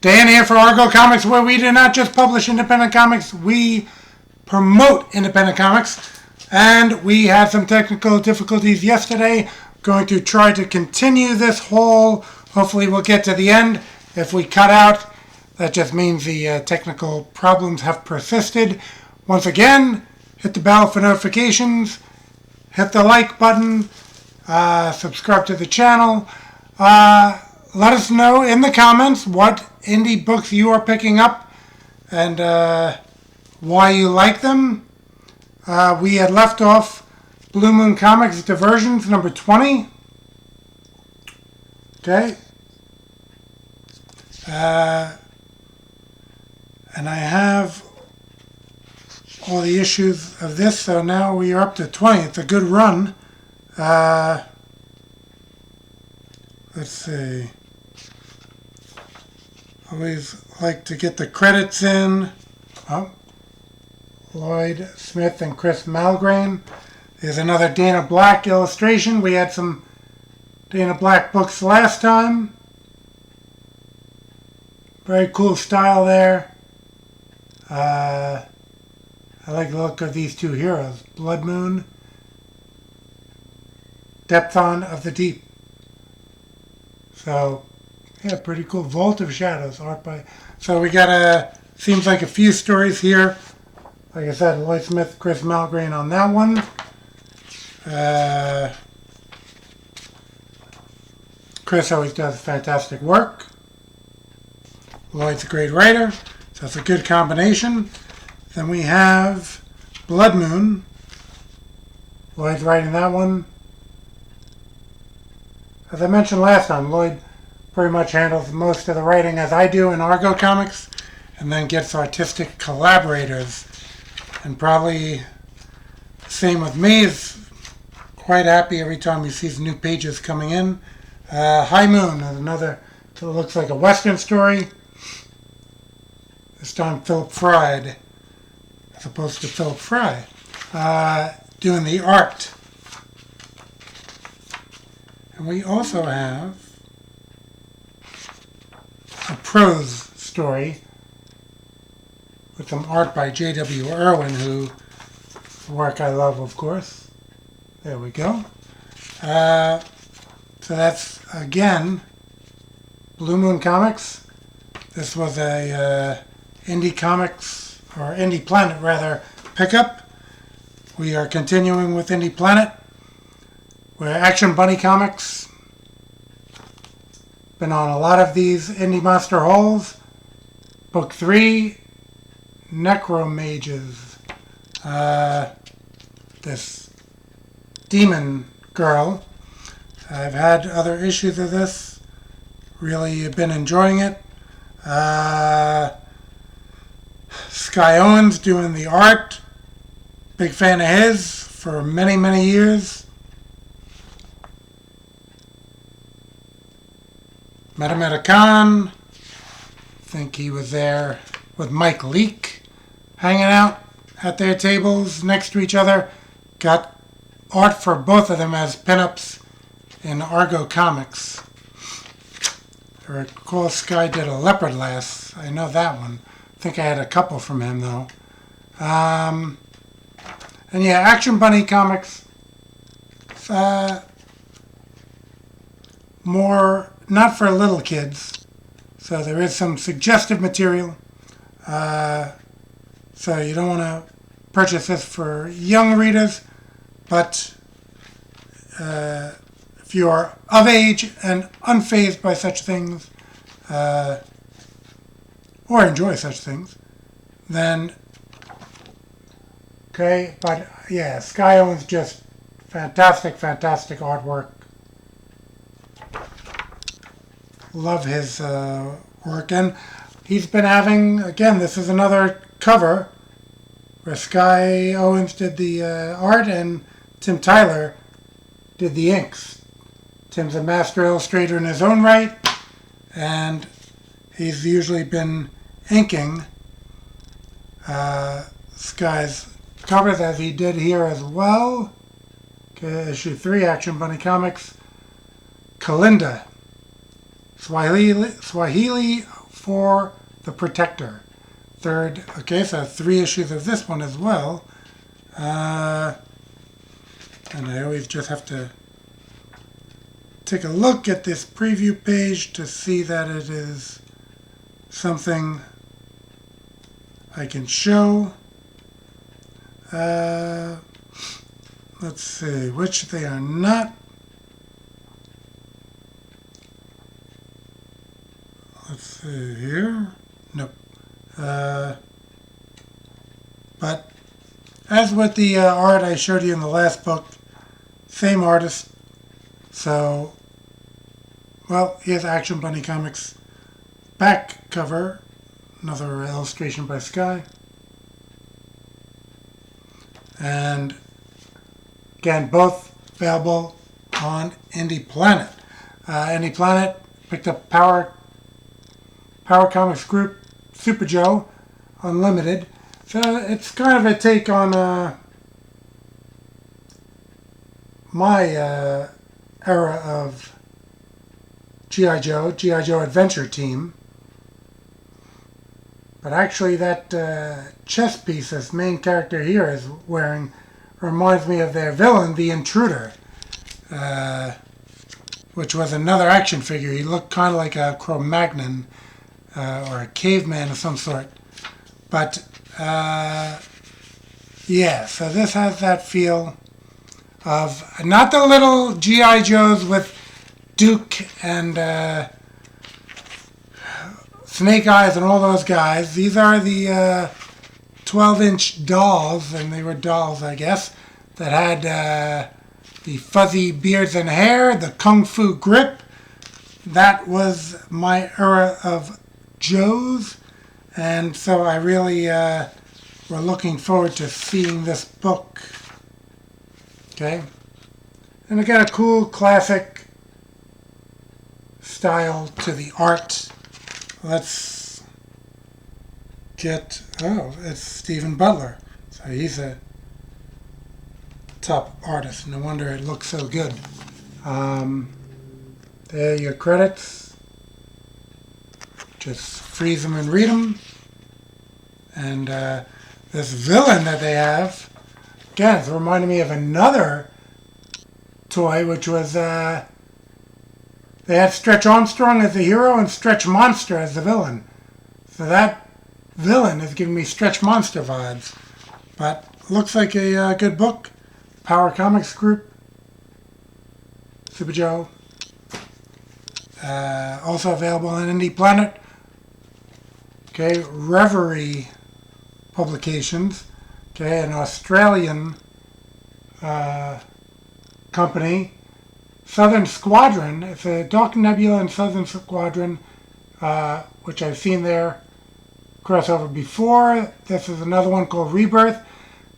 Dan here for Argo Comics, where we do not just publish independent comics, we promote independent comics. And we had some technical difficulties yesterday. Going to try to continue this haul. Hopefully we'll get to the end. If we cut out, that just means the technical problems have persisted. Once again, hit the bell for notifications. Hit the like button. Subscribe to the channel. Let us know in the comments what indie books you are picking up and why you like them. We had left off Blue Moon Comics Diversions number 20. Okay. And I have all the issues of this, so now we are up to 20. It's a good run. Let's see. Always like to get the credits in. Oh. Lloyd Smith and Chris Malgrain. There's another Dana Black illustration. We had some Dana Black books last time. Very cool style there. I like the look of these two heroes. Blood Moon. Depthon of the Deep. So, yeah, pretty cool. Vault of Shadows, art by... So we got seems like a few stories here. Like I said, Lloyd Smith, Chris Malgrain on that one. Chris always does fantastic work. Lloyd's a great writer, so it's a good combination. Then we have Blood Moon. Lloyd's writing that one. As I mentioned last time, Lloyd pretty much handles most of the writing as I do in Argo Comics, and then gets artistic collaborators. And probably the same with me, is quite happy every time he sees new pages coming in. High Moon is another, it looks like a Western story. This time Philip Fried, as opposed to Philip Fry, doing the art. And we also have a prose story with some art by J.W. Irwin, who work I love, of course. There we go. So that's, again, Blue Moon Comics. This was a Indie Comics, or Indie Planet, rather, pickup. We are continuing with Indie Planet. We're Action Bunny Comics. Been on a lot of these Indie Monster hauls. Book 3, Necromages. This demon girl. I've had other issues of this. Really been enjoying it. Sky Owens doing the art. Big fan of his for many, many years. Meta Khan. I think he was there with Mike Leake, hanging out at their tables next to each other. Got art for both of them as pinups in Argo Comics. I recall Sky did a Leopard Lass. I know that one. I think I had a couple from him, though. And yeah, Action Bunny Comics. More, not for little kids. So there is some suggestive material. So you don't want to purchase this for young readers, but if you are of age and unfazed by such things, or enjoy such things, then okay. But yeah, Sky Owens just fantastic, fantastic artwork. Love his work, and he's been having, again, this is another cover where Sky Owens did the art and Tim Tyler did the inks. Tim's a master illustrator in his own right, and he's usually been inking Sky's covers, as he did here as well. Okay, issue 3, Action Bunny Comics. Kalinda. Swahili for the Protector. Third, okay, so 3 issues of this one as well. And I always just have to take a look at this preview page to see that it is something I can show. Let's see, which they are not. Let's see here. Nope. But as with the art I showed you in the last book, same artist. So, well, here's Action Bunny Comics back cover. Another illustration by Sky. And again, both available on Indie Planet. Indie Planet picked up Power Comics Group, Super Joe, Unlimited. So it's kind of a take on my era of G.I. Joe Adventure Team. But actually that chest piece this main character here is wearing reminds me of their villain, the Intruder, which was another action figure. He looked kind of like a Cro-Magnon or a caveman of some sort. But yeah, so this has that feel of not the little G.I. Joes with Duke and Snake Eyes and all those guys. These are the 12-inch dolls, and they were dolls, I guess, that had the fuzzy beards and hair, the kung fu grip. That was my era of Joes, and so I really were looking forward to seeing this book. Okay, and I got a cool classic style to the art. Let's get, oh, it's Stephen Butler. So he's a top artist. No wonder it looks so good. There are your credits. Just freeze them and read them. And this villain that they have, again, it's reminding me of another toy, which was they had Stretch Armstrong as the hero and Stretch Monster as the villain. So that villain is giving me Stretch Monster vibes. But looks like a good book. Power Comics Group. Super Joe. Also available on Indie Planet. Okay, Reverie Publications. Okay, an Australian company. Southern Squadron. It's a Dark Nebula and Southern Squadron, which I've seen their crossover before. This is another one called Rebirth.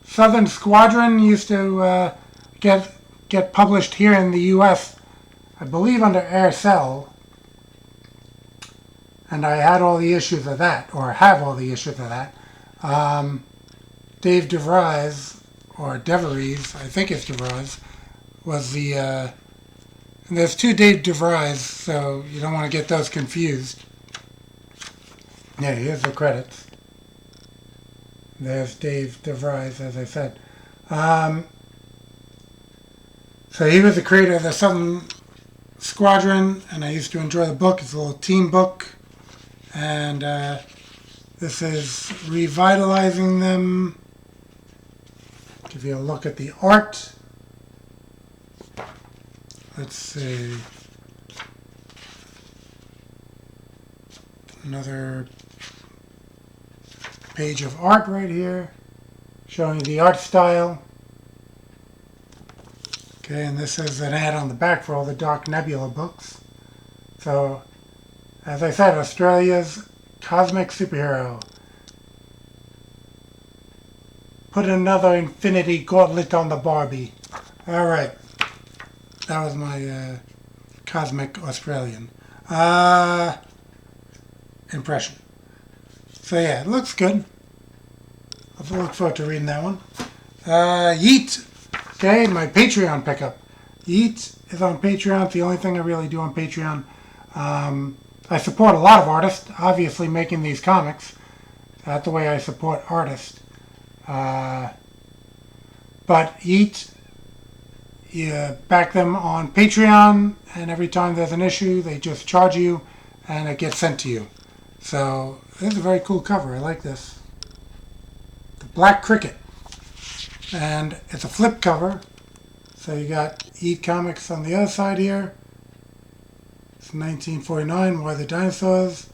Southern Squadron used to get published here in the U.S., I believe under Aircel, and I had all the issues of that, or have all the issues of that. Dave DeVries, or DeVries, I think it's DeVries, was the... and there's 2 Dave DeVries, so you don't want to get those confused. Yeah, here's the credits. There's Dave DeVries, as I said. So he was the creator of the Southern Squadron, and I used to enjoy the book. It's a little team book. And this is revitalizing them. Give you a look at the art. Let's see. Another page of art right here, showing the art style. Okay, and this is an ad on the back for all the Dark Nebula books. So, as I said, Australia's cosmic superhero. Put another infinity gauntlet on the Barbie. Alright. That was my cosmic Australian impression. So yeah, it looks good. I look forward to reading that one. Yeet. Okay, my Patreon pickup. Yeet is on Patreon. It's the only thing I really do on Patreon. I I support a lot of artists, obviously making these comics. That's the way I support artists. But you back them on Patreon, and every time there's an issue, they just charge you, and it gets sent to you. So this is a very cool cover. I like this. The Black Cricket. And it's a flip cover. So you got Eat Comics on the other side here. It's 1949, Why the Dinosaurs.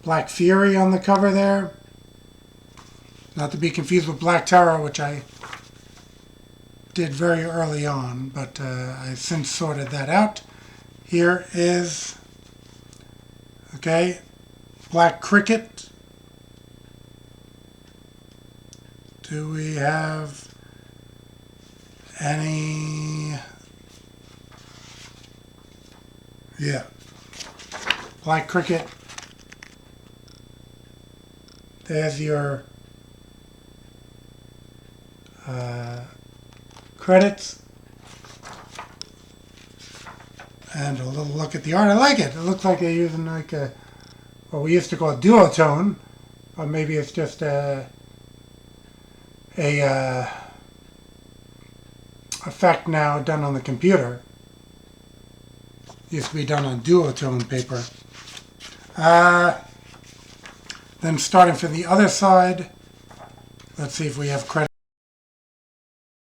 Black Fury on the cover there. Not to be confused with Black Terror, which I did very early on, but I've since sorted that out. Here is, okay, Black Cricket. Do we have any? Yeah. Black Cricket. There's your credits. And a little look at the art. I like it. It looks like they're using like a, what we used to call a duotone. Or maybe it's just a effect now done on the computer. Used to be done on duotone paper. Then starting from the other side, let's see if we have credit.